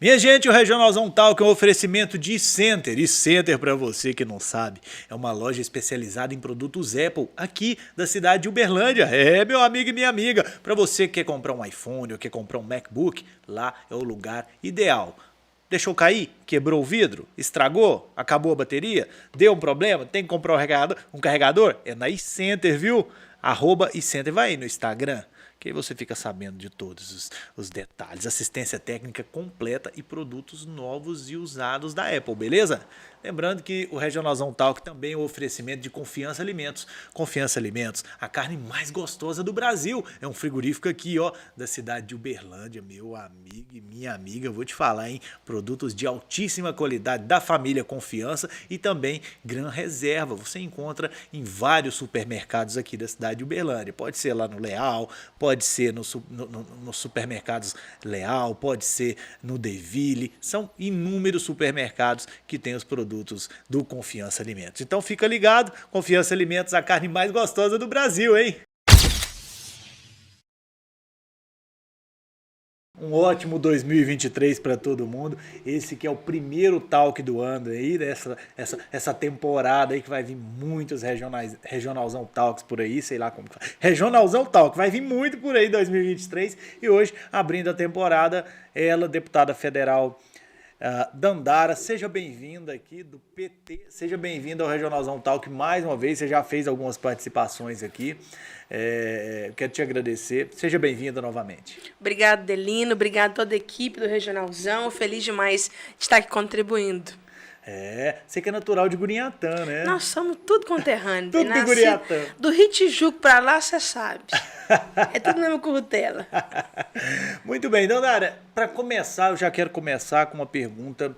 Minha gente, o Regionalzão Talk é um oferecimento de Center. E Center, para você que não sabe, é uma loja especializada em produtos Apple aqui da cidade de Uberlândia. É, meu amigo e minha amiga, para você que quer comprar um iPhone ou quer comprar um MacBook, lá é o lugar ideal. Deixou cair? Quebrou o vidro? Estragou? Acabou a bateria? Deu um problema? Tem que comprar um carregador? É na eCenter, viu? @eCenter. Vai aí no Instagram, que aí você fica sabendo de todos os detalhes. Assistência técnica completa e produtos novos e usados da Apple, beleza? Lembrando que o Regionalzão Talk também é um oferecimento de Confiança Alimentos. Confiança Alimentos, a carne mais gostosa do Brasil. É um frigorífico aqui, ó, da cidade de Uberlândia, meu amigo e minha amiga. Eu vou te falar, hein? Produtos de altíssima qualidade da família Confiança e também Gran Reserva. Você encontra em vários supermercados aqui da cidade de Uberlândia. Pode ser lá no Leal, pode ser nos supermercados Leal, pode ser no Deville. São inúmeros supermercados que têm os produtos do Confiança Alimentos. Então fica ligado, Confiança Alimentos, a carne mais gostosa do Brasil, hein? Um ótimo 2023 para todo mundo. Esse que é o primeiro talk do ano aí, essa temporada aí que vai vir muitos regionalzão talks por aí, sei lá como que fala. Regionalzão talk, vai vir muito por aí 2023 e hoje, abrindo a temporada, ela, deputada federal Dandara, seja bem-vinda aqui do PT, seja bem-vinda ao Regionalzão Talk mais uma vez, você já fez algumas participações aqui, quero te agradecer, seja bem-vinda novamente. Obrigado, Delino, obrigado a toda a equipe do Regionalzão, feliz demais de estar aqui contribuindo. Você que é natural de Gurinhatã, né? Nós somos tudo conterrâneos. Tudo de Gurinhatã. Do Rio Tijuco pra lá, você sabe. É tudo na minha currutela. Muito bem, Dandara, para começar, eu já quero começar com uma pergunta.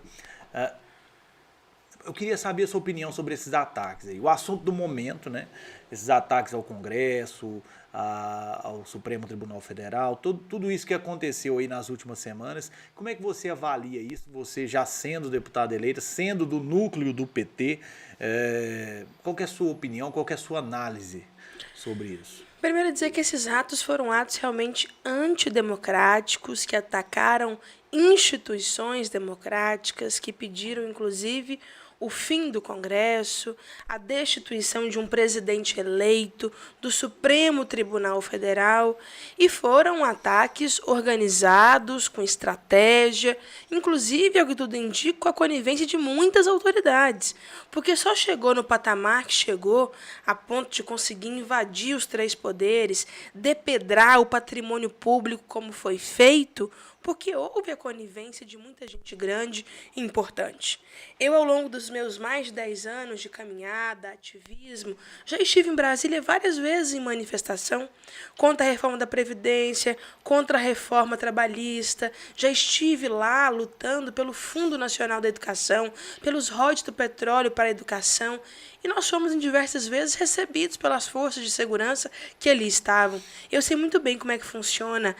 Eu queria saber a sua opinião sobre esses ataques aí. O assunto do momento, né? Esses ataques ao Congresso, ao Supremo Tribunal Federal, tudo isso que aconteceu aí nas últimas semanas. Como é que você avalia isso? Você já sendo deputada eleita, sendo do núcleo do PT, qual que é a sua opinião, qual que é a sua análise sobre isso? Primeiro dizer que esses atos foram atos realmente antidemocráticos, que atacaram instituições democráticas, que pediram, inclusive, o fim do Congresso, a destituição de um presidente eleito do Supremo Tribunal Federal, e foram ataques organizados, com estratégia, inclusive, ao que tudo indica, com a conivência de muitas autoridades, porque só chegou no patamar que chegou a ponto de conseguir invadir os três poderes, depedrar o patrimônio público como foi feito, porque houve a conivência de muita gente grande e importante. Eu, ao longo dos meus mais de 10 anos de caminhada, ativismo, já estive em Brasília várias vezes em manifestação contra a reforma da Previdência, contra a reforma trabalhista, já estive lá lutando pelo Fundo Nacional da Educação, pelos royalties do petróleo para a educação, e nós fomos em diversas vezes recebidos pelas forças de segurança que ali estavam. Eu sei muito bem como é que funciona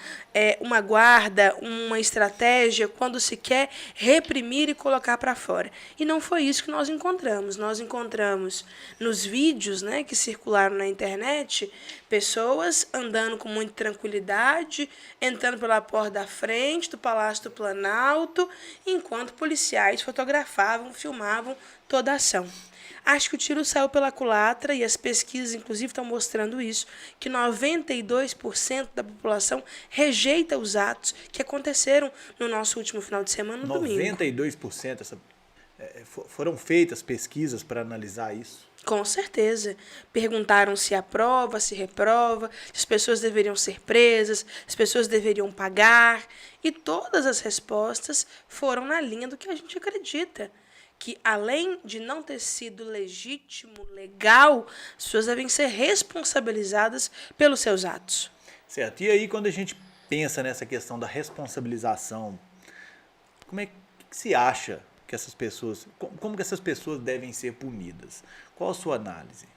uma guarda, uma estratégia quando se quer reprimir e colocar para fora. E não foi isso que nós encontramos. Nós encontramos nos vídeos, né, que circularam na internet, pessoas andando com muita tranquilidade, entrando pela porta da frente do Palácio do Planalto, enquanto policiais fotografavam, filmavam toda a ação. Acho que o tiro saiu pela culatra e as pesquisas, inclusive, estão mostrando isso, que 92% da população rejeita os atos que aconteceram no nosso último final de semana, no domingo. 92%? Foram feitas pesquisas para analisar isso? Com certeza. Perguntaram se aprova, se reprova, se as pessoas deveriam ser presas, se as pessoas deveriam pagar. E todas as respostas foram na linha do que a gente acredita. Que, além de não ter sido legítimo, legal, as pessoas devem ser responsabilizadas pelos seus atos. Certo. E aí, quando a gente pensa nessa questão da responsabilização, como é que se acha que essas pessoas, como que essas pessoas devem ser punidas? Qual a sua análise?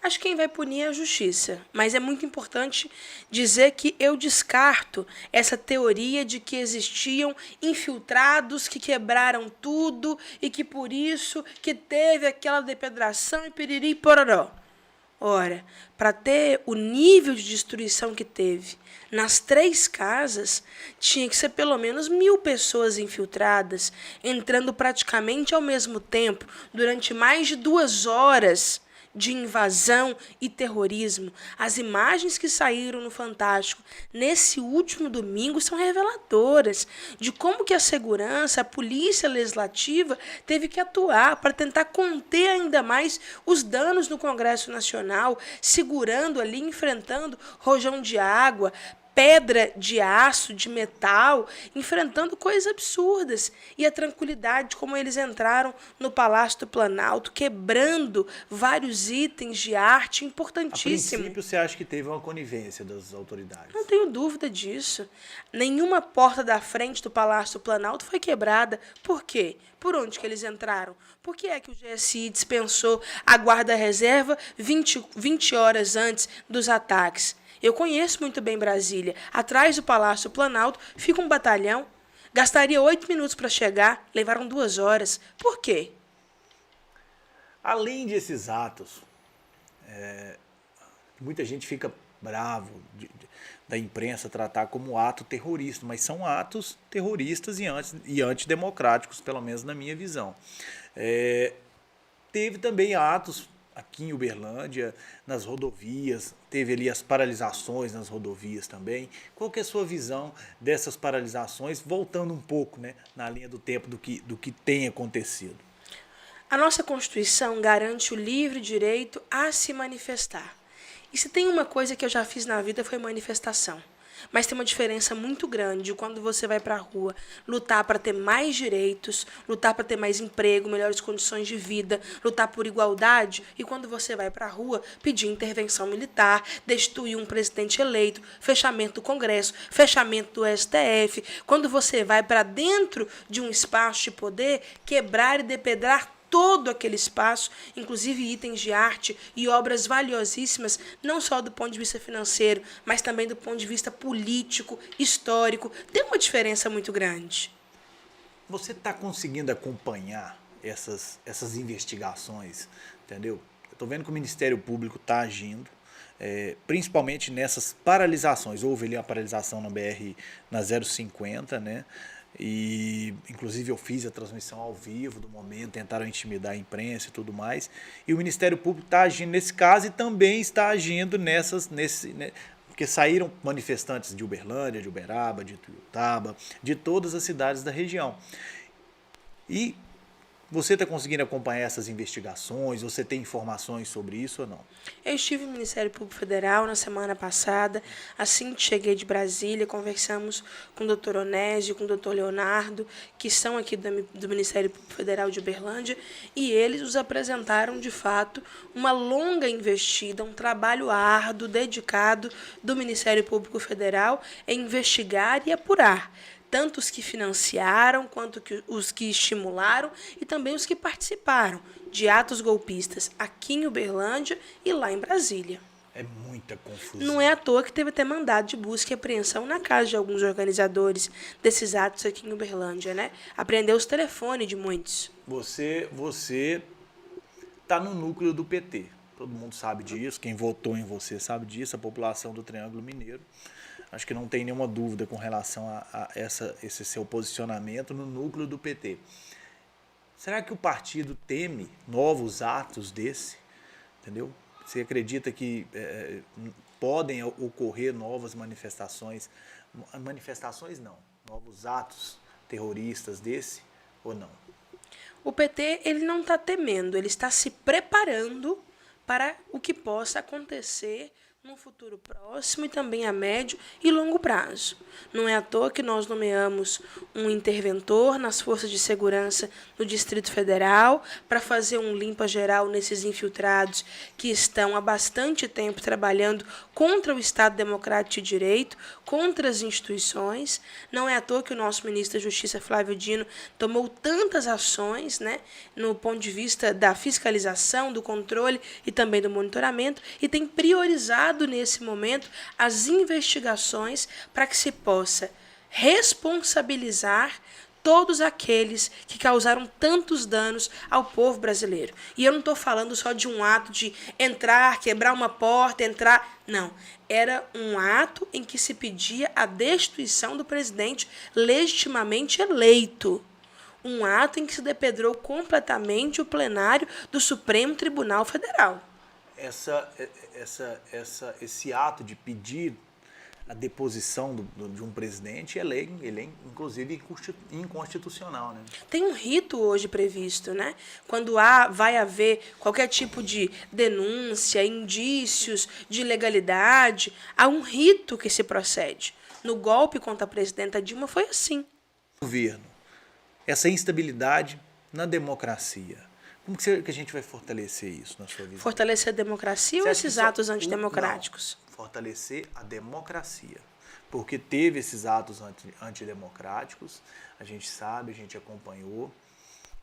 Acho que quem vai punir é a justiça, mas é muito importante dizer que eu descarto essa teoria de que existiam infiltrados que quebraram tudo e que por isso que teve aquela depedração e piriri e pororó. Ora, para ter o nível de destruição que teve nas 3 casas, tinha que ser pelo menos 1.000 pessoas infiltradas, entrando praticamente ao mesmo tempo, durante mais de 2 horas de invasão e terrorismo. As imagens que saíram no Fantástico nesse último domingo são reveladoras de como que a segurança, a polícia legislativa teve que atuar para tentar conter ainda mais os danos no Congresso Nacional, segurando ali, enfrentando rojão de água, pedra de aço, de metal, enfrentando coisas absurdas. E a tranquilidade como eles entraram no Palácio do Planalto, quebrando vários itens de arte importantíssimos. A princípio, você acha que teve uma conivência das autoridades? Não tenho dúvida disso. Nenhuma porta da frente do Palácio do Planalto foi quebrada. Por quê? Por onde que eles entraram? Por que é que o GSI dispensou a guarda-reserva 20 horas antes dos ataques? Eu conheço muito bem Brasília. Atrás do Palácio do Planalto fica um batalhão. Gastaria 8 minutos para chegar, levaram 2 horas. Por quê? Além desses atos, muita gente fica bravo da imprensa tratar como ato terrorista, mas são atos terroristas e antidemocráticos, pelo menos na minha visão. Teve também atos aqui em Uberlândia, nas rodovias, teve ali as paralisações nas rodovias também. Qual que é a sua visão dessas paralisações, voltando um pouco, né, na linha do tempo do que tem acontecido? A nossa Constituição garante o livre direito a se manifestar. E se tem uma coisa que eu já fiz na vida foi manifestação. Mas tem uma diferença muito grande quando você vai para a rua lutar para ter mais direitos, lutar para ter mais emprego, melhores condições de vida, lutar por igualdade, e quando você vai para a rua pedir intervenção militar, destituir um presidente eleito, fechamento do Congresso, fechamento do STF, quando você vai para dentro de um espaço de poder, quebrar e depedrar todo aquele espaço, inclusive itens de arte e obras valiosíssimas, não só do ponto de vista financeiro, mas também do ponto de vista político, histórico. Tem uma diferença muito grande. Você está conseguindo acompanhar essas investigações, entendeu? Eu estou vendo que o Ministério Público está agindo, principalmente nessas paralisações. Houve ali uma paralisação na BR, na 050, né? E inclusive eu fiz a transmissão ao vivo do momento, tentaram intimidar a imprensa e tudo mais, e o Ministério Público está agindo nesse caso e também está agindo porque saíram manifestantes de Uberlândia, de Uberaba, de Tuiutaba, de todas as cidades da região. E você está conseguindo acompanhar essas investigações? Você tem informações sobre isso ou não? Eu estive no Ministério Público Federal na semana passada. Assim que cheguei de Brasília, conversamos com o Dr. Onésio e com o Dr. Leonardo, que são aqui do Ministério Público Federal de Uberlândia, e eles nos apresentaram, de fato, uma longa investida, um trabalho árduo, dedicado do Ministério Público Federal em investigar e apurar tanto os que financiaram, quanto os que estimularam e também os que participaram de atos golpistas aqui em Uberlândia e lá em Brasília. É muita confusão. Não é à toa que teve até mandado de busca e apreensão na casa de alguns organizadores desses atos aqui em Uberlândia, né? Apreendeu os telefones de muitos. Você está no núcleo do PT. Todo mundo sabe disso, quem votou em você sabe disso, a população do Triângulo Mineiro. Acho que não tem nenhuma dúvida com relação a esse seu posicionamento no núcleo do PT. Será que o partido teme novos atos desse? Entendeu? Você acredita que podem ocorrer novas manifestações? Manifestações não, novos atos terroristas desse ou não? O PT ele não está temendo, ele está se preparando para o que possa acontecer num futuro próximo e também a médio e longo prazo. Não é à toa que nós nomeamos um interventor nas forças de segurança do Distrito Federal para fazer um limpa geral nesses infiltrados que estão há bastante tempo trabalhando contra o Estado Democrático de Direito, contra as instituições. Não é à toa que o nosso ministro da Justiça, Flávio Dino, tomou tantas ações, né, no ponto de vista da fiscalização, do controle e também do monitoramento, e tem priorizado nesse momento as investigações para que se possa responsabilizar todos aqueles que causaram tantos danos ao povo brasileiro. E eu não estou falando só de um ato de entrar, quebrar uma porta, entrar. Não. Era um ato em que se pedia a destituição do presidente legitimamente eleito. Um ato em que se depedrou completamente o plenário do Supremo Tribunal Federal. Esse ato de pedir a deposição de um presidente, ele é inclusive inconstitucional, né? Tem um rito hoje previsto, né? Quando vai haver qualquer tipo de denúncia, indícios de ilegalidade, há um rito que se procede. No golpe contra a presidenta Dilma foi assim. Governo, essa instabilidade na democracia. Como que a gente vai fortalecer isso na sua visão? Fortalecer a democracia ou esses atos antidemocráticos? Não, fortalecer a democracia. Porque teve esses atos antidemocráticos, a gente sabe, a gente acompanhou,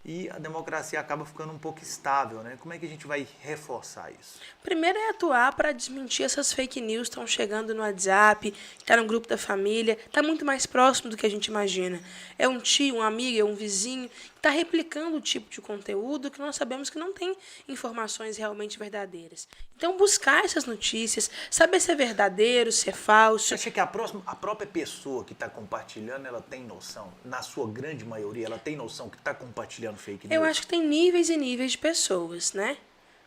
e a democracia acaba ficando um pouco estável, né? Como é que a gente vai reforçar isso? Primeiro é atuar para desmentir essas fake news que estão chegando no WhatsApp, que está no grupo da família, está muito mais próximo do que a gente imagina. É um tio, um amigo, é um vizinho que está replicando o tipo de conteúdo que nós sabemos que não tem informações realmente verdadeiras. Então, buscar essas notícias, saber se é verdadeiro, se é falso. Você acha que a própria pessoa que está compartilhando, ela tem noção? Na sua grande maioria, ela tem noção que está compartilhando fake news? Eu acho que tem níveis e níveis de pessoas, né?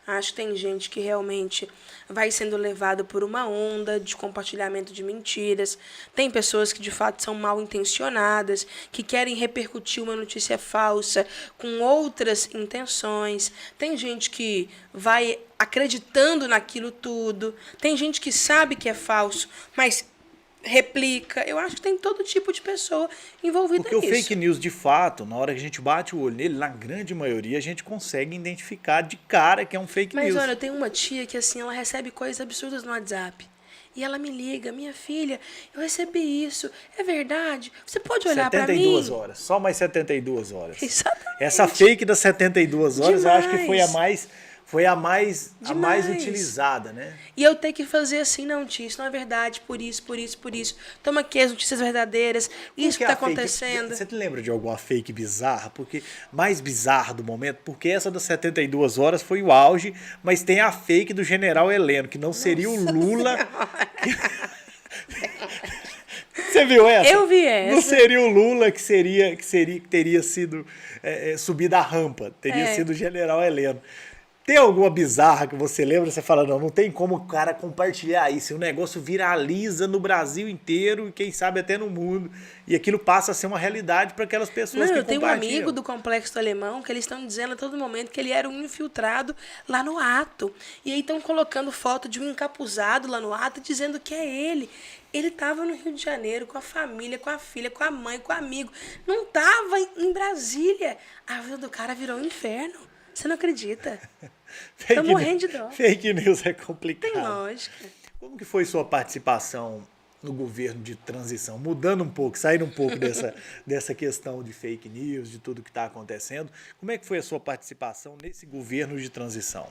Acho que tem gente que realmente vai sendo levada por uma onda de compartilhamento de mentiras. Tem pessoas que, de fato, são mal intencionadas, que querem repercutir uma notícia falsa com outras intenções. Tem gente que vai acreditando naquilo tudo. Tem gente que sabe que é falso, mas replica. Eu acho que tem todo tipo de pessoa envolvida nisso. Porque o fake news, de fato, na hora que a gente bate o olho nele, na grande maioria, a gente consegue identificar de cara que é um fake news. Mas olha, eu tenho uma tia que assim, ela recebe coisas absurdas no WhatsApp. E ela me liga, minha filha, eu recebi isso, é verdade? Você pode olhar para mim? 72 horas, só mais 72 horas. Exatamente. Essa fake das 72 horas, Demais. eu acho que foi a mais utilizada, né? E eu tenho que fazer assim, não, tia, isso não é verdade, por isso. Toma aqui as notícias verdadeiras, isso que está acontecendo. Você te lembra de alguma fake bizarra? Porque mais bizarra do momento, porque essa das 72 horas foi o auge, mas tem a fake do general Heleno, que não seria o Lula. Você viu essa? Eu vi essa. Não seria o Lula que teria sido subido a rampa, teria sido o general Heleno. Tem alguma bizarra que você lembra? Você fala, não tem como o cara compartilhar isso. O negócio viraliza no Brasil inteiro e quem sabe até no mundo. E aquilo passa a ser uma realidade para aquelas pessoas que compartilham. Eu tenho um amigo do Complexo do Alemão que eles estão dizendo a todo momento que ele era um infiltrado lá no ato. E aí estão colocando foto de um encapuzado lá no ato dizendo que é ele. Ele estava no Rio de Janeiro com a família, com a filha, com a mãe, com o amigo. Não estava em Brasília. A vida do cara virou um inferno. Você não acredita? Tô morrendo de dó. Fake news é complicado. Tem lógica. Como que foi sua participação no governo de transição? Mudando um pouco, saindo um pouco dessa questão de fake news, de tudo que está acontecendo. Como é que foi a sua participação nesse governo de transição?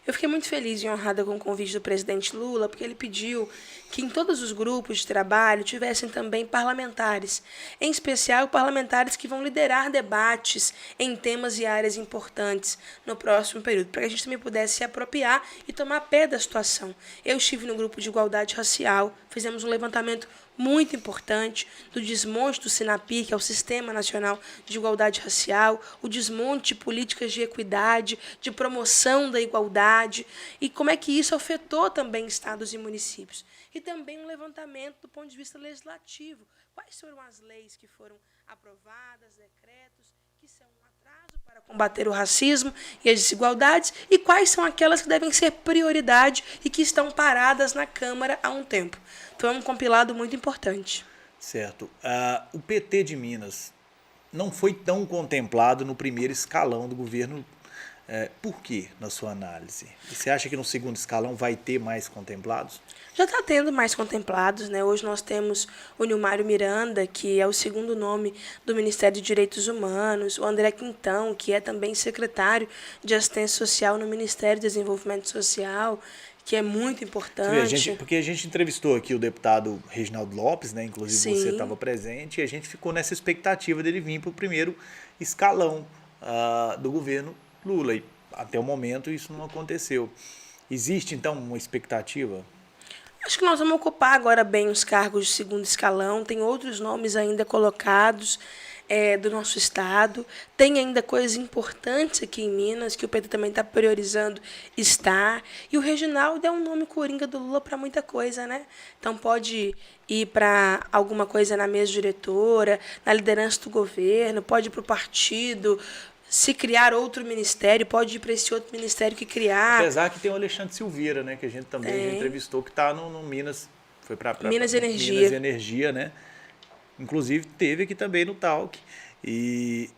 Eu fiquei muito feliz e honrada com o convite do presidente Lula, porque ele pediu que em todos os grupos de trabalho tivessem também parlamentares, em especial parlamentares que vão liderar debates em temas e áreas importantes no próximo período, para que a gente também pudesse se apropriar e tomar pé da situação. Eu estive no grupo de igualdade racial, fizemos um levantamento muito importante do desmonte do SINAPI, que é o Sistema Nacional de Igualdade Racial, o desmonte de políticas de equidade, de promoção da igualdade, e como é que isso afetou também estados e municípios. E também um levantamento do ponto de vista legislativo. Quais foram as leis que foram aprovadas, decretos, que são um atraso para combater o racismo e as desigualdades, e quais são aquelas que devem ser prioridade e que estão paradas na Câmara há um tempo. Foi um compilado muito importante. Certo. O PT de Minas não foi tão contemplado no primeiro escalão do governo Por quê, na sua análise? E você acha que no segundo escalão vai ter mais contemplados? Já está tendo mais contemplados, né? Hoje nós temos o Nilmário Miranda, que é o segundo nome do Ministério de Direitos Humanos, o André Quintão, que é também secretário de Assistência Social no Ministério do Desenvolvimento Social, que é muito importante. Porque a gente entrevistou aqui o deputado Reginaldo Lopes, né? Inclusive Sim. Você estava presente, e a gente ficou nessa expectativa dele vir para o primeiro escalão do governo Lula. E até o momento isso não aconteceu. Existe, então, uma expectativa? Acho que nós vamos ocupar agora bem os cargos de segundo escalão. Tem outros nomes ainda colocados do nosso estado. Tem ainda coisas importantes aqui em Minas, que o PT também está priorizando estar. E o Reginaldo é um nome coringa do Lula para muita coisa, né? Então pode ir para alguma coisa na mesa diretora, na liderança do governo, pode ir para o partido. Se criar outro ministério, pode ir para esse outro ministério que criar. Apesar que tem o Alexandre Silveira, né, que a gente também já entrevistou, que está no Minas, foi para Minas Energia. Minas Energia, né? Inclusive teve aqui também no Talk. E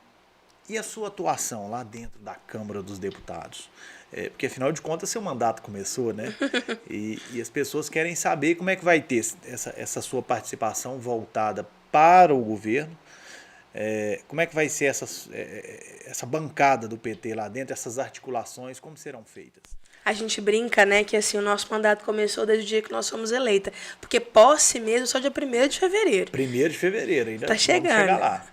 a sua atuação lá dentro da Câmara dos Deputados? Porque afinal de contas seu mandato começou, né? E as pessoas querem saber como é que vai ter essa sua participação voltada para o governo. Como é que vai ser essa bancada do PT lá dentro, essas articulações, como serão feitas? A gente brinca, né, que assim, o nosso mandato começou desde o dia que nós fomos eleitas. Porque posse mesmo só dia 1º de fevereiro. 1º de fevereiro, ainda tá chegando. Vamos chegar lá.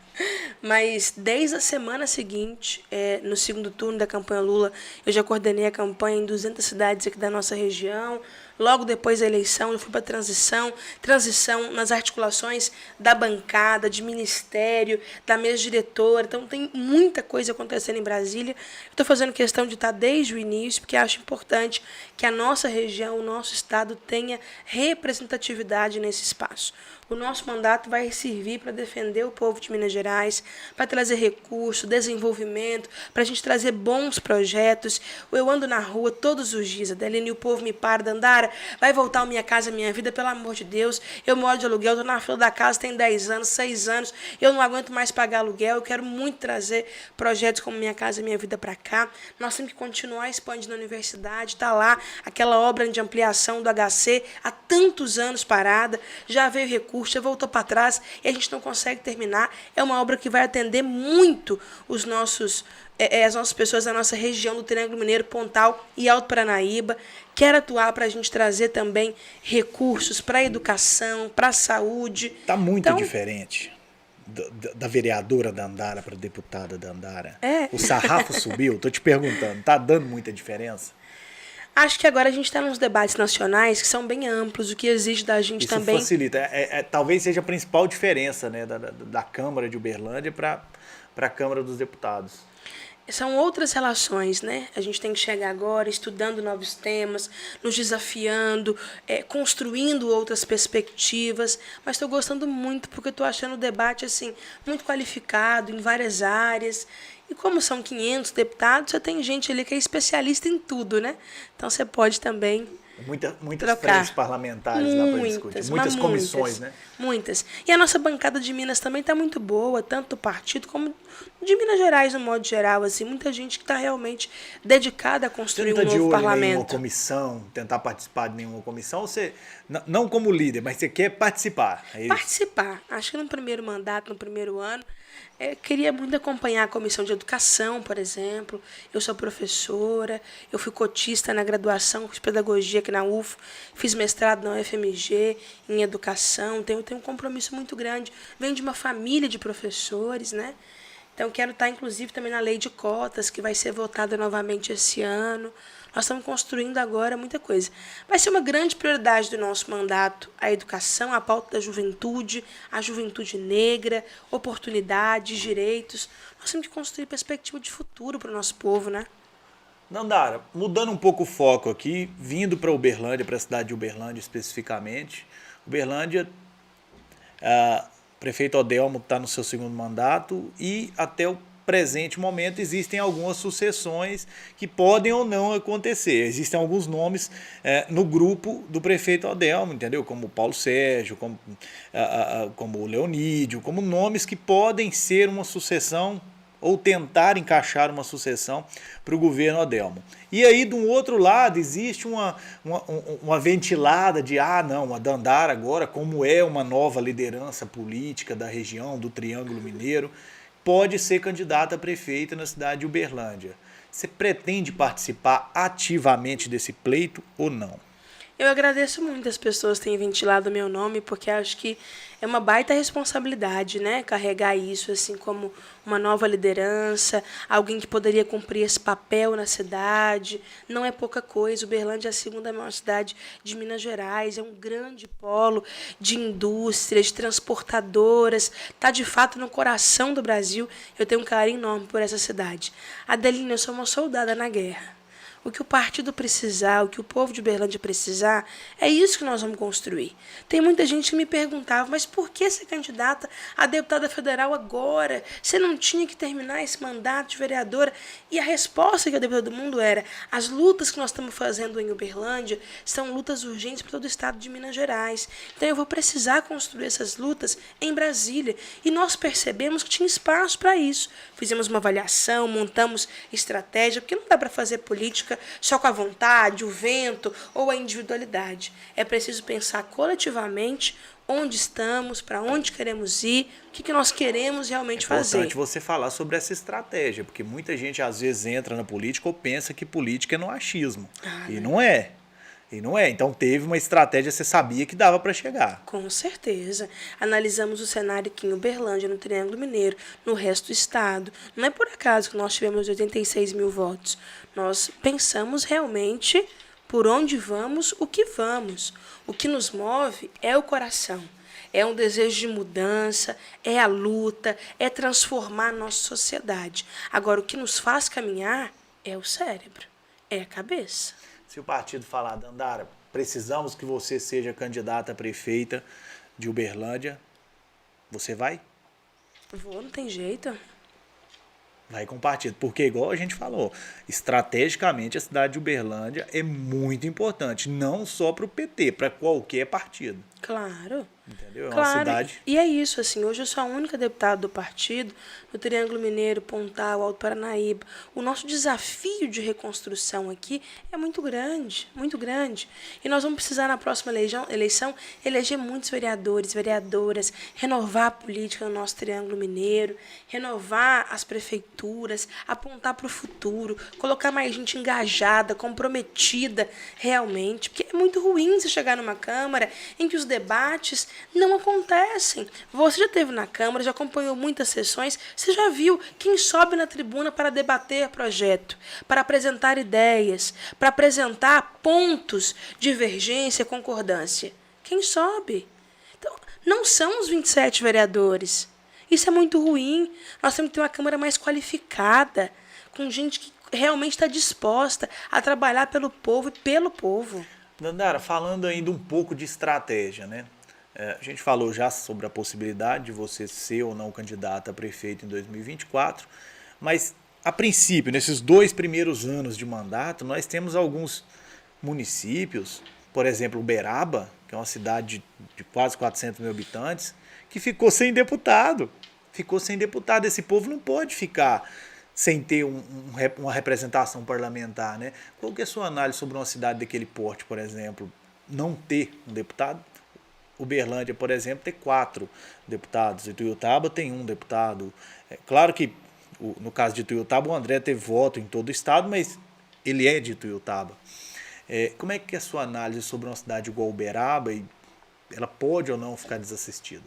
Mas desde a semana seguinte, no segundo turno da campanha Lula, eu já coordenei a campanha em 200 cidades aqui da nossa região. Logo depois da eleição, eu fui para a transição nas articulações da bancada, de ministério, da mesa diretora. Então, tem muita coisa acontecendo em Brasília. Estou fazendo questão de estar desde o início, porque acho importante que a nossa região, o nosso estado, tenha representatividade nesse espaço. O nosso mandato vai servir para defender o povo de Minas Gerais, para trazer recurso, desenvolvimento, para a gente trazer bons projetos. Eu ando na rua todos os dias, Adeline, e o povo me para, Dandara, vai voltar a Minha Casa Minha Vida, pelo amor de Deus. Eu moro de aluguel, estou na fila da casa, tem 10 anos, 6 anos, eu não aguento mais pagar aluguel, eu quero muito trazer projetos como Minha Casa Minha Vida para cá. Nós temos que continuar expandindo a universidade, está lá aquela obra de ampliação do HC, há tantos anos parada, já veio recurso, já voltou para trás e a gente não consegue terminar. É uma obra que vai atender muito as nossas pessoas da nossa região do Triângulo Mineiro, Pontal e Alto Paranaíba. Quero atuar para a gente trazer também recursos para a educação, para a saúde. Está muito diferente da vereadora Dandara para a deputada Dandara. O sarrafo subiu? Estou te perguntando, está dando muita diferença? Acho que agora a gente está nos debates nacionais que são bem amplos, o que exige da gente isso também. Isso facilita. Talvez seja a principal diferença, né, da Câmara de Uberlândia para a Câmara dos Deputados. São outras relações, né? A gente tem que chegar agora estudando novos temas, nos desafiando, construindo outras perspectivas. Mas estou gostando muito, porque estou achando o debate assim, muito qualificado em várias áreas. E como são 500 deputados, você tem gente ali que é especialista em tudo, né? Então você pode também muitas frentes parlamentares lá para discutir. Muitas comissões, né? Muitas. E a nossa bancada de Minas também está muito boa, tanto do partido como de Minas Gerais, no modo geral. Assim, muita gente que está realmente dedicada a construir um novo parlamento. Você não está de olho em nenhuma comissão, tentar participar de nenhuma comissão? Ou você, não como líder, mas você quer participar? Participar. Acho que no primeiro mandato, no primeiro ano, queria muito acompanhar a comissão de educação, por exemplo. Eu sou professora, eu fui cotista na graduação, fiz pedagogia aqui na UF, fiz mestrado na UFMG em educação, tenho um compromisso muito grande. Venho de uma família de professores, né? Então, quero estar, inclusive, também na lei de cotas, que vai ser votada novamente esse ano. Nós estamos construindo agora muita coisa. Vai ser uma grande prioridade do nosso mandato a educação, a pauta da juventude, a juventude negra, oportunidades, direitos. Nós temos que construir perspectiva de futuro para o nosso povo, né? Dandara, mudando um pouco o foco aqui, vindo para Uberlândia, para a cidade de Uberlândia especificamente. Uberlândia, o prefeito Odelmo está no seu segundo mandato e até o presente momento existem algumas sucessões que podem ou não acontecer. Existem alguns nomes no grupo do prefeito Odelmo, entendeu? Como o Paulo Sérgio, como o Leonídio, como nomes que podem ser uma sucessão ou tentar encaixar uma sucessão para o governo Adelmo. E aí, de um outro lado, existe uma ventilada de, não, a Dandara agora, como é uma nova liderança política da região, do Triângulo Mineiro, pode ser candidata a prefeita na cidade de Uberlândia. Você pretende participar ativamente desse pleito ou não? Eu agradeço muito as pessoas terem ventilado o meu nome, porque acho que é uma baita responsabilidade, né? Carregar isso assim como uma nova liderança, alguém que poderia cumprir esse papel na cidade. Não é pouca coisa. Uberlândia é a segunda maior cidade de Minas Gerais, é um grande polo de indústrias, de transportadoras. Está, de fato, no coração do Brasil. Eu tenho um carinho enorme por essa cidade. Adelina, eu sou uma soldada na guerra. O que o partido precisar, o que o povo de Uberlândia precisar, é isso que nós vamos construir. Tem muita gente que me perguntava, mas por que ser candidata a deputada federal agora? Você não tinha que terminar esse mandato de vereadora? E a resposta que eu dei para todo mundo era, as lutas que nós estamos fazendo em Uberlândia são lutas urgentes para todo o estado de Minas Gerais. Então eu vou precisar construir essas lutas em Brasília. E nós percebemos que tinha espaço para isso. Fizemos uma avaliação, montamos estratégia, porque não dá para fazer política só com a vontade, o vento ou a individualidade. É preciso pensar coletivamente onde estamos, para onde queremos ir, o que nós queremos realmente fazer. É importante você falar sobre essa estratégia, porque muita gente às vezes entra na política ou pensa que política é no achismo. E não é. E não é. Então teve uma estratégia, você sabia que dava para chegar. Com certeza. Analisamos o cenário aqui em Uberlândia, no Triângulo Mineiro, no resto do estado. Não é por acaso que nós tivemos 86 mil votos. Nós pensamos realmente por onde vamos, o que vamos. O que nos move é o coração. É um desejo de mudança, é a luta, é transformar a nossa sociedade. Agora, o que nos faz caminhar é o cérebro, é a cabeça. Se o partido falar, Dandara, precisamos que você seja candidata a prefeita de Uberlândia, você vai? Vou, não tem jeito. Vai com o partido. Porque, igual a gente falou, estrategicamente a cidade de Uberlândia é muito importante. Não só para o PT, para qualquer partido. Claro. Entendeu? É Claro, uma cidade... E é isso, assim, hoje eu sou a única deputada do partido no Triângulo Mineiro, Pontal, Alto Paranaíba. O nosso desafio de reconstrução aqui é muito grande, muito grande. E nós vamos precisar, na próxima eleição, eleger muitos vereadores, vereadoras, renovar a política no nosso Triângulo Mineiro, renovar as prefeituras, apontar para o futuro, colocar mais gente engajada, comprometida realmente, porque é muito ruim você chegar numa Câmara em que os debates não acontecem. Você já esteve na Câmara, já acompanhou muitas sessões, você já viu quem sobe na tribuna para debater projeto, para apresentar ideias, para apresentar pontos de divergência e concordância. Quem sobe? Então, não são os 27 vereadores. Isso é muito ruim. Nós temos que ter uma Câmara mais qualificada, com gente que realmente está disposta a trabalhar pelo povo e pelo povo. Dandara, falando ainda um pouco de estratégia, né? A gente falou já sobre a possibilidade de você ser ou não candidato a prefeito em 2024, mas, a princípio, nesses 2 primeiros anos de mandato, nós temos alguns municípios, por exemplo, Uberaba, que é uma cidade de quase 400 mil habitantes, que ficou sem deputado. Ficou sem deputado. Esse povo não pode ficar sem ter uma representação parlamentar, né? Qual que é a sua análise sobre uma cidade daquele porte, por exemplo, não ter um deputado? Uberlândia, por exemplo, tem 4 deputados. Ituiutaba tem 1 deputado. É claro que, no caso de Ituiutaba, o André teve voto em todo o estado, mas ele é de Ituiutaba. Como é que é a sua análise sobre uma cidade igual Uberaba e ela pode ou não ficar desassistida?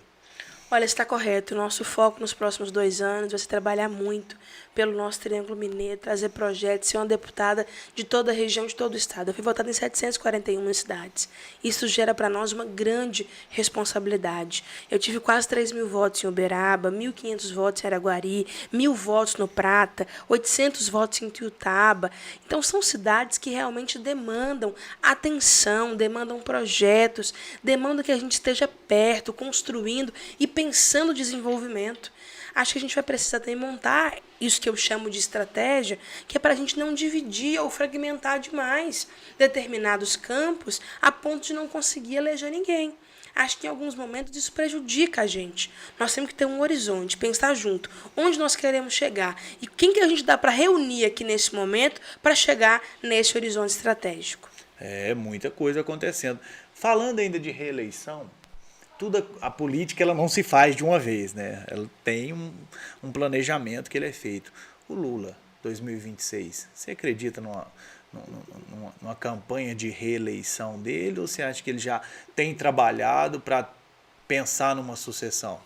Olha, está correto. O nosso foco nos próximos 2 anos vai ser trabalhar muito pelo nosso Triângulo Mineiro, trazer projetos, ser uma deputada de toda a região, de todo o estado. Eu fui votada em 741 cidades. Isso gera para nós uma grande responsabilidade. Eu tive quase 3 mil votos em Uberaba, 1.500 votos em Araguari, 1.000 votos no Prata, 800 votos em Ituiutaba. Então, são cidades que realmente demandam atenção, demandam projetos, demandam que a gente esteja perto, construindo e pensando no desenvolvimento. acho que a gente vai precisar também montar isso que eu chamo de estratégia, que é para a gente não dividir ou fragmentar demais determinados campos a ponto de não conseguir eleger ninguém. Acho que em alguns momentos isso prejudica a gente. Nós temos que ter um horizonte, pensar junto, onde nós queremos chegar e quem que a gente dá para reunir aqui nesse momento para chegar nesse horizonte estratégico. É, muita coisa acontecendo. Falando ainda de reeleição, a política ela não se faz de uma vez, né? Ela tem um planejamento que ele é feito. O Lula, 2026, você acredita numa campanha de reeleição dele ou você acha que ele já tem trabalhado para pensar numa sucessão?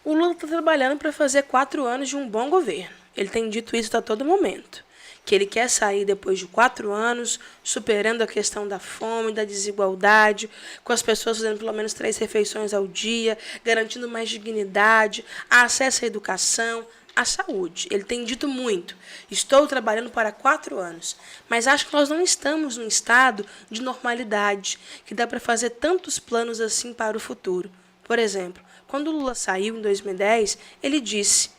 O Lula está trabalhando para fazer 4 anos de um bom governo. Ele tem dito isso a todo momento. Que ele quer sair depois de 4 anos, superando a questão da fome, da desigualdade, com as pessoas fazendo pelo menos 3 refeições ao dia, garantindo mais dignidade, acesso à educação, à saúde. Ele tem dito muito, estou trabalhando para 4 anos, mas acho que nós não estamos num estado de normalidade, que dá para fazer tantos planos assim para o futuro. Por exemplo, quando o Lula saiu em 2010, ele disse,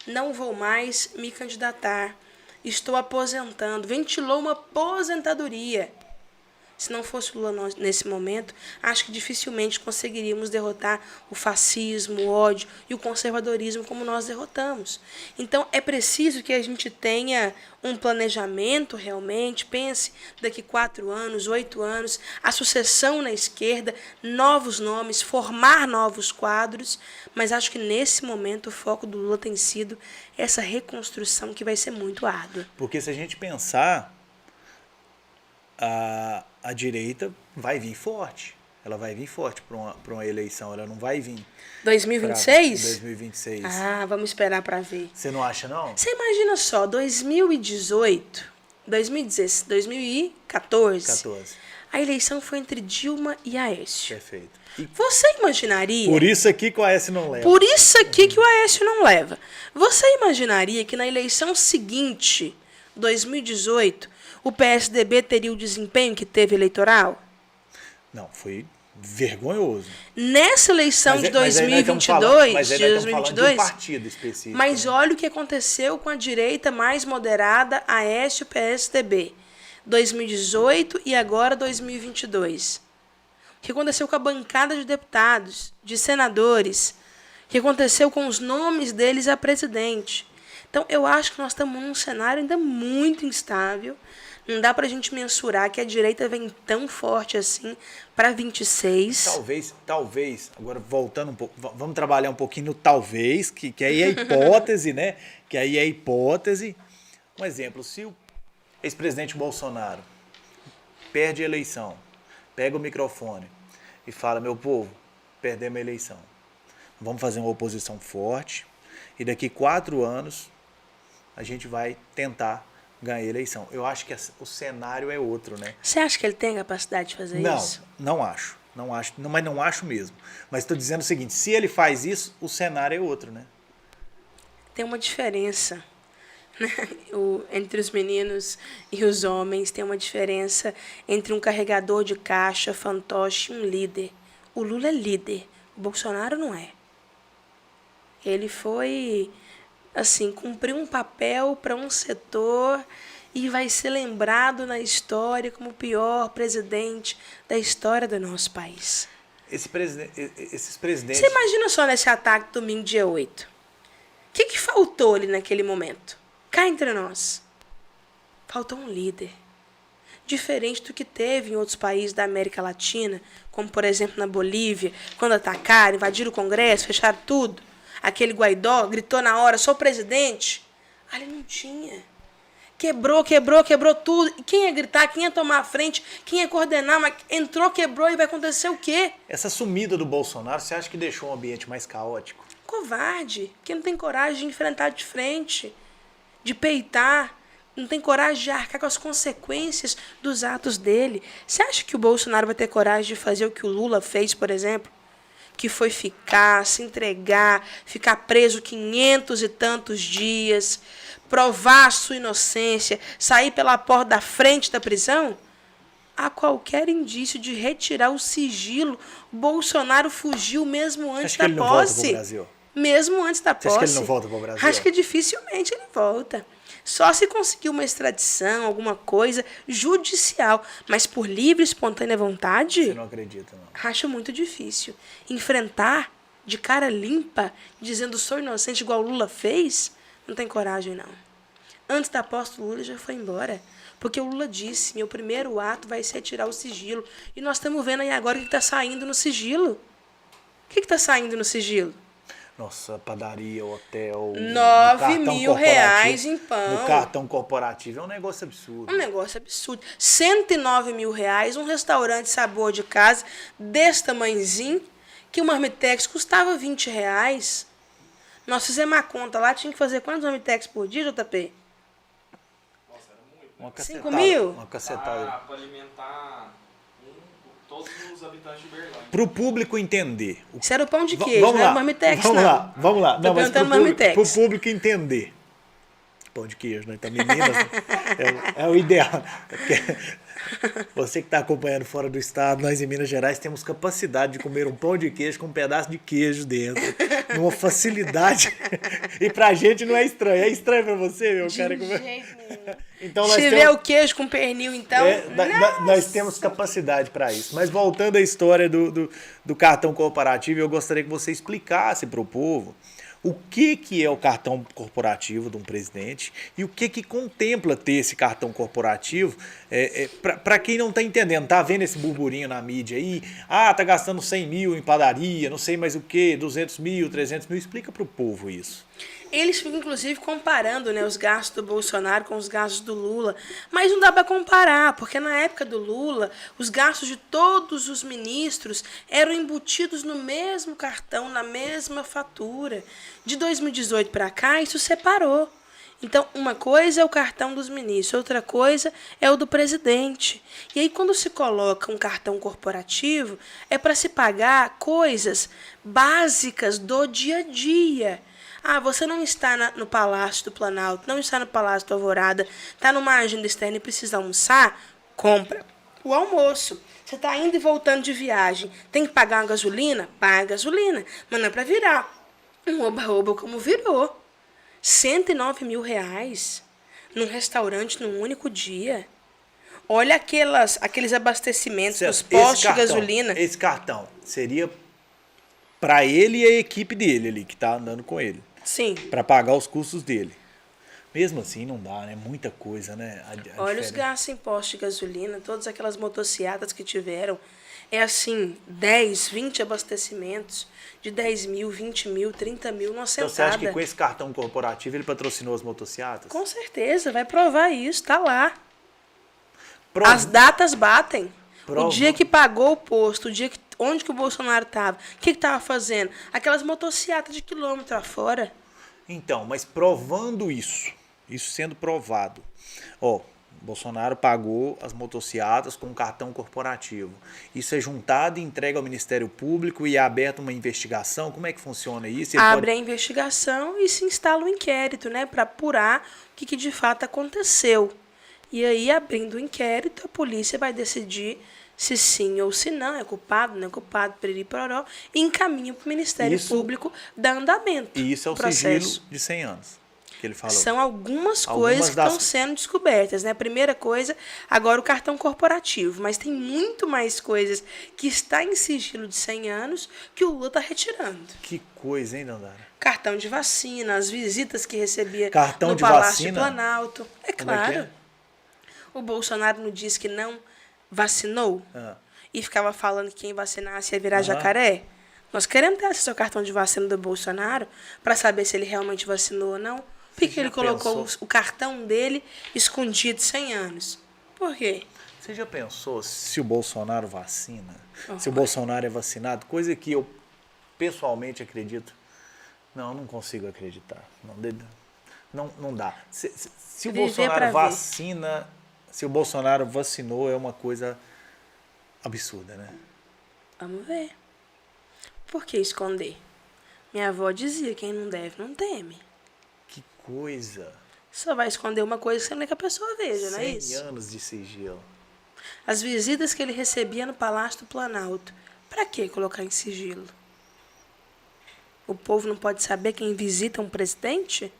não vou mais me candidatar, estou aposentando, ventilou uma aposentadoria. Se não fosse o Lula nesse momento, acho que dificilmente conseguiríamos derrotar o fascismo, o ódio e o conservadorismo como nós derrotamos. Então, é preciso que a gente tenha um planejamento realmente, pense daqui 4 anos, 8 anos, a sucessão na esquerda, novos nomes, formar novos quadros, mas acho que nesse momento o foco do Lula tem sido essa reconstrução que vai ser muito árdua. Porque se a gente pensar, a direita vai vir forte. Ela vai vir forte para uma eleição. Ela não vai vir... 2026? 2026. Ah, vamos esperar para ver. Você não acha, não? Você imagina só, 2018, 2014, 14. A eleição foi entre Dilma e Aécio. Perfeito. Você imaginaria... Por isso aqui que o Aécio não leva. Por isso aqui que o Aécio não leva. Você imaginaria que na eleição seguinte, 2018... o PSDB teria o desempenho que teve eleitoral? Não, foi vergonhoso. Nessa eleição de 2022, mas aí nós estamos falando de um partido específico. Mas olha o que aconteceu com a direita mais moderada, Aécio PSDB. 2018 e agora 2022. O que aconteceu com a bancada de deputados, de senadores? O que aconteceu com os nomes deles a presidente? Então, eu acho que nós estamos num cenário ainda muito instável. Não dá para a gente mensurar que a direita vem tão forte assim para 26. Talvez, agora voltando um pouco, vamos trabalhar um pouquinho no talvez, que aí é hipótese, né? Que aí é hipótese. Um exemplo, se o ex-presidente Bolsonaro perde a eleição, pega o microfone e fala, meu povo, perdemos a eleição. Vamos fazer uma oposição forte e daqui 4 anos a gente vai tentar ganhar a eleição. Eu acho que o cenário é outro, né? Você acha que ele tem capacidade de fazer isso? Não acho. Mas não acho mesmo. Mas estou dizendo o seguinte, se ele faz isso, o cenário é outro, né? Tem uma diferença, né? Entre os meninos e os homens, tem uma diferença entre um carregador de caixa, fantoche e um líder. O Lula é líder, o Bolsonaro não é. Ele foi... assim, cumpriu um papel para um setor e vai ser lembrado na história como o pior presidente da história do nosso país. Esses presidentes... Você imagina só nesse ataque domingo, dia 8. O que faltou ali naquele momento? Cá entre nós. Faltou um líder. Diferente do que teve em outros países da América Latina, como, por exemplo, na Bolívia, quando atacaram, invadiram o Congresso, fecharam tudo. Aquele Guaidó gritou na hora, sou presidente. Ali não tinha. Quebrou tudo. E quem ia gritar, quem ia tomar a frente, quem ia coordenar, mas entrou, quebrou e vai acontecer o quê? Essa sumida do Bolsonaro, você acha que deixou um ambiente mais caótico? Covarde, que não tem coragem de enfrentar de frente, de peitar, não tem coragem de arcar com as consequências dos atos dele. Você acha que o Bolsonaro vai ter coragem de fazer o que o Lula fez, por exemplo? Que foi ficar, se entregar, ficar preso 500 e tantos dias, provar a sua inocência, sair pela porta da frente da prisão? Há qualquer indício de retirar o sigilo, Bolsonaro fugiu mesmo antes da posse. Acho que ele não volta pro Brasil. mesmo antes da posse. Você acha que ele não volta para o Brasil? Acho que dificilmente ele volta. Só se conseguir uma extradição, alguma coisa judicial. Mas por livre e espontânea vontade, Você não acredita, não? acho muito difícil. Enfrentar de cara limpa, dizendo sou inocente igual o Lula fez, não tem coragem, não. Antes da posse, o Lula já foi embora. Porque o Lula disse, meu primeiro ato vai ser tirar o sigilo. E nós estamos vendo aí agora o que está saindo no sigilo. O que está saindo no sigilo? Nossa, padaria, hotel... 9 mil reais em pão. No cartão corporativo. É um negócio absurdo. Um negócio absurdo. 109 mil reais, um restaurante sabor de casa, desse tamanhozinho, que o Marmitex custava 20 reais. Nós fizemos a conta lá, tinha que fazer quantos Marmitex por dia, JP? Uma 5 mil? Uma cacetada. Para alimentar todos os habitantes de Uberlândia. Para o público entender. Isso era o pão de queijo, Vamos não era lá, o Marmitex, vamos não. lá, vamos lá. Tô Não, mas perguntando para o Marmitex. público entender. Pão de queijo, né? Então, meninas, é o ideal. Porque você que está acompanhando fora do estado, nós em Minas Gerais temos capacidade de comer um pão de queijo com um pedaço de queijo dentro. Numa facilidade. E pra gente não é estranho. É estranho pra você, meu cara? De jeito nenhum. Então, Se nós tiver o queijo com pernil, então... nós temos capacidade para isso. Mas voltando à história do cartão corporativo, eu gostaria que você explicasse para o povo o que é o cartão corporativo de um presidente e o que contempla ter esse cartão corporativo. Para quem não está entendendo, tá vendo esse burburinho na mídia aí, tá gastando 100 mil em padaria, não sei mais o que, 200 mil, 300 mil, explica para o povo isso. Eles ficam, inclusive, comparando, né, os gastos do Bolsonaro com os gastos do Lula. Mas não dá para comparar, porque na época do Lula, os gastos de todos os ministros eram embutidos no mesmo cartão, na mesma fatura. De 2018 para cá, isso separou. Então, uma coisa é o cartão dos ministros, outra coisa é o do presidente. E aí, quando se coloca um cartão corporativo, é para se pagar coisas básicas do dia a dia. Você não está no Palácio do Planalto, não está no Palácio do Alvorada, está numa agenda externa e precisa almoçar? Compra o almoço. Você está indo e voltando de viagem, tem que pagar uma gasolina? Paga a gasolina, mas não é para virar um oba-oba como virou. 109 mil reais num restaurante num único dia. Olha aqueles abastecimentos dos postos de gasolina. Esse cartão seria para ele e a equipe dele ali, que está andando com ele. Sim. Para pagar os custos dele. Mesmo assim, não dá, né? Muita coisa, né? Olha os gastos em postos de gasolina, todas aquelas motocicletas que tiveram. É assim, 10, 20 abastecimentos de 10 mil, 20 mil, 30 mil numa sentada. Então você acha que com esse cartão corporativo ele patrocinou as motocicletas? Com certeza, vai provar isso, tá lá. As datas batem. O dia que pagou o posto, o dia que onde que o Bolsonaro estava, o que estava fazendo? Aquelas motocicletas de quilômetro afora. Então, mas provando isso sendo provado, Bolsonaro pagou as motocicletas com cartão corporativo. Isso é juntado e entregue ao Ministério Público e é aberta uma investigação? Como é que funciona isso? Abre a investigação e se instala um inquérito, né, para apurar o que de fato aconteceu. E aí, abrindo o inquérito, a polícia vai decidir se sim ou se não, é culpado, não é culpado, periri pororó, e encaminha para o Ministério Público dar andamento. E isso é o sigilo de 100 anos que ele falou. São algumas coisas que estão sendo descobertas, né? A primeira coisa, agora o cartão corporativo, mas tem muito mais coisas que está em sigilo de 100 anos que o Lula está retirando. Que coisa, hein, Dandara? Cartão de vacina, as visitas que recebia cartão no de Palácio vacina? do Planalto. É claro. O Bolsonaro não disse que não vacinou e ficava falando que quem vacinasse ia virar jacaré. Nós queremos ter acesso ao cartão de vacina do Bolsonaro para saber se ele realmente vacinou ou não. Por que ele colocou o cartão dele escondido 100 anos? Por quê? Você já pensou se o Bolsonaro vacina? Se o Bolsonaro é vacinado? Coisa que eu pessoalmente acredito. Não consigo acreditar. Não dá. Se o Bolsonaro vacina... Se o Bolsonaro vacinou, é uma coisa absurda, né? Vamos ver. Por que esconder? Minha avó dizia, quem não deve, não teme. Que coisa. Só vai esconder uma coisa que você não quer que a pessoa veja, não é isso? 100 anos de sigilo. As visitas que ele recebia no Palácio do Planalto. Para que colocar em sigilo? O povo não pode saber quem visita um presidente?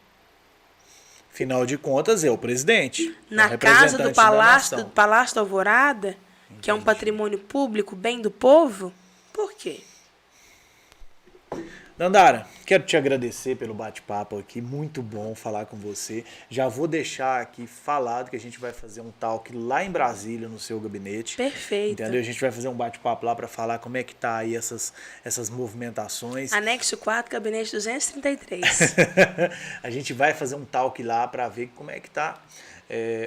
Afinal de contas, é o presidente. Na casa do Palácio da Alvorada, que é um patrimônio público, bem do povo? Por quê? Dandara, quero te agradecer pelo bate-papo aqui, muito bom falar com você. Já vou deixar aqui falado que a gente vai fazer um talk lá em Brasília, no seu gabinete. Perfeito. Entendeu? A gente vai fazer um bate-papo lá para falar como é que tá aí essas movimentações. Anexo 4, gabinete 233. A gente vai fazer um talk lá para ver como é que tá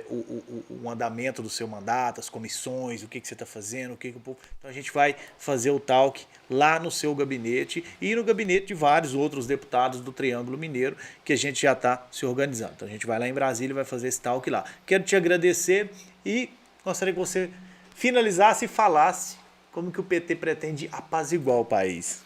o andamento do seu mandato, as comissões, o que você está fazendo, o que o povo... Então a gente vai fazer o talk lá no seu gabinete e no gabinete de vários outros deputados do Triângulo Mineiro, que a gente já está se organizando. Então a gente vai lá em Brasília e vai fazer esse talk lá. Quero te agradecer e gostaria que você finalizasse e falasse como que o PT pretende apaziguar o país.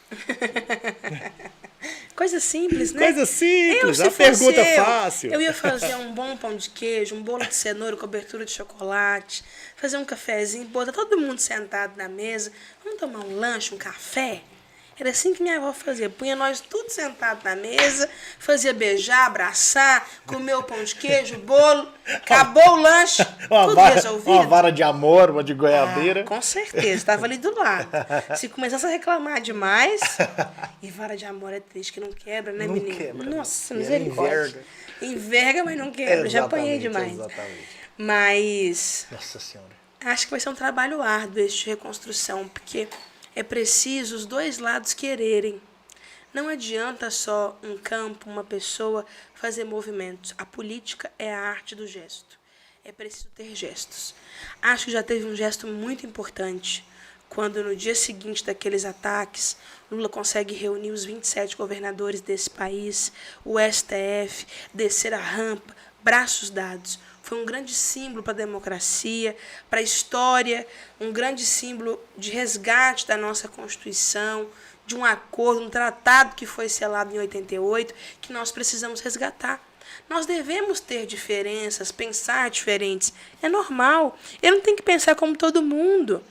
Coisa simples, né? Coisa simples, a pergunta fácil. Eu ia fazer um bom pão de queijo, um bolo de cenoura, cobertura de chocolate, fazer um cafezinho, botar todo mundo sentado na mesa, vamos tomar um lanche, um café. Era assim que minha avó fazia. Punha nós tudo sentado na mesa, fazia beijar, abraçar, comer o pão de queijo, o bolo, acabou o lanche, tudo resolvido. Uma vara de amor, uma de goiabeira. Com certeza, estava ali do lado. Se começasse a reclamar demais, e vara de amor é triste, que não quebra, né, não menino? Quebra, Nossa, misericórdia. Enverga, mas não quebra. Já apanhei demais. Exatamente. Mas Nossa Senhora. Acho que vai ser um trabalho árduo esse de reconstrução, porque é preciso os dois lados quererem. Não adianta só um campo, uma pessoa fazer movimentos. A política é a arte do gesto. É preciso ter gestos. Acho que já teve um gesto muito importante, quando no dia seguinte daqueles ataques, Lula consegue reunir os 27 governadores desse país, o STF, descer a rampa, braços dados. Foi um grande símbolo para a democracia, para a história, um grande símbolo de resgate da nossa Constituição, de um acordo, um tratado que foi selado em 88, que nós precisamos resgatar. Nós devemos ter diferenças, pensar diferentes. É normal. Eu não tenho que pensar como todo mundo.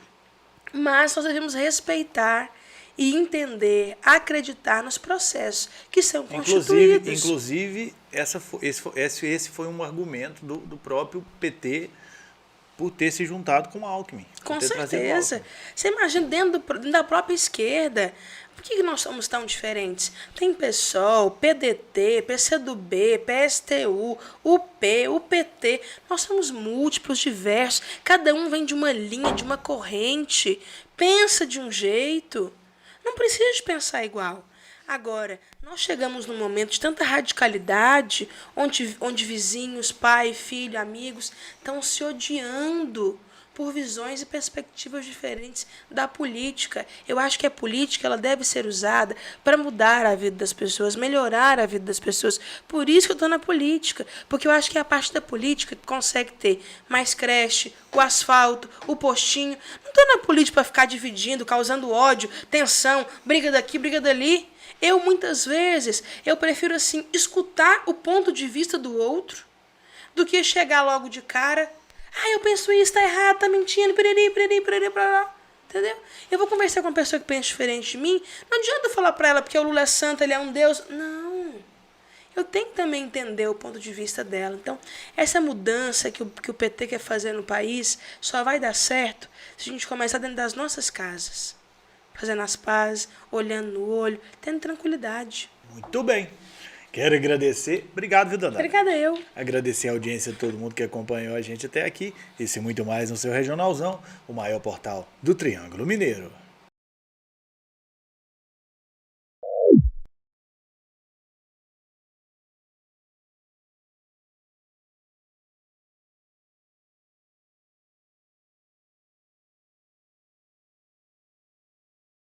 Mas nós devemos respeitar e entender, acreditar nos processos que são constituídos. Inclusive esse foi um argumento do próprio PT por ter se juntado com o Alckmin. Com certeza. Você imagina dentro da própria esquerda. Por que nós somos tão diferentes? Tem PSOL, PDT, PCdoB, PSTU, UP, UPT. Nós somos múltiplos, diversos. Cada um vem de uma linha, de uma corrente. Pensa de um jeito. Não precisa de pensar igual. Agora, nós chegamos num momento de tanta radicalidade, onde vizinhos, pai, filho, amigos estão se odiando por visões e perspectivas diferentes da política. Eu acho que a política ela deve ser usada para mudar a vida das pessoas, melhorar a vida das pessoas. Por isso que eu estou na política, porque eu acho que é a parte da política que consegue ter mais creche, o asfalto, o postinho. Não estou na política para ficar dividindo, causando ódio, tensão, briga daqui, briga dali. Muitas vezes, eu prefiro assim escutar o ponto de vista do outro do que chegar logo de cara. Eu penso isso, tá errado, tá mentindo, piriri, entendeu? Eu vou conversar com uma pessoa que pensa diferente de mim, não adianta eu falar pra ela porque o Lula é santo, ele é um Deus. Não. Eu tenho que também entender o ponto de vista dela. Então, essa mudança que o PT quer fazer no país só vai dar certo se a gente começar dentro das nossas casas. Fazendo as pazes, olhando no olho, tendo tranquilidade. Muito bem. Quero agradecer. Obrigado, viu, Dandara? Obrigada eu. Agradecer a audiência de todo mundo que acompanhou a gente até aqui. Esse e muito mais no seu Regionalzão, o maior portal do Triângulo Mineiro.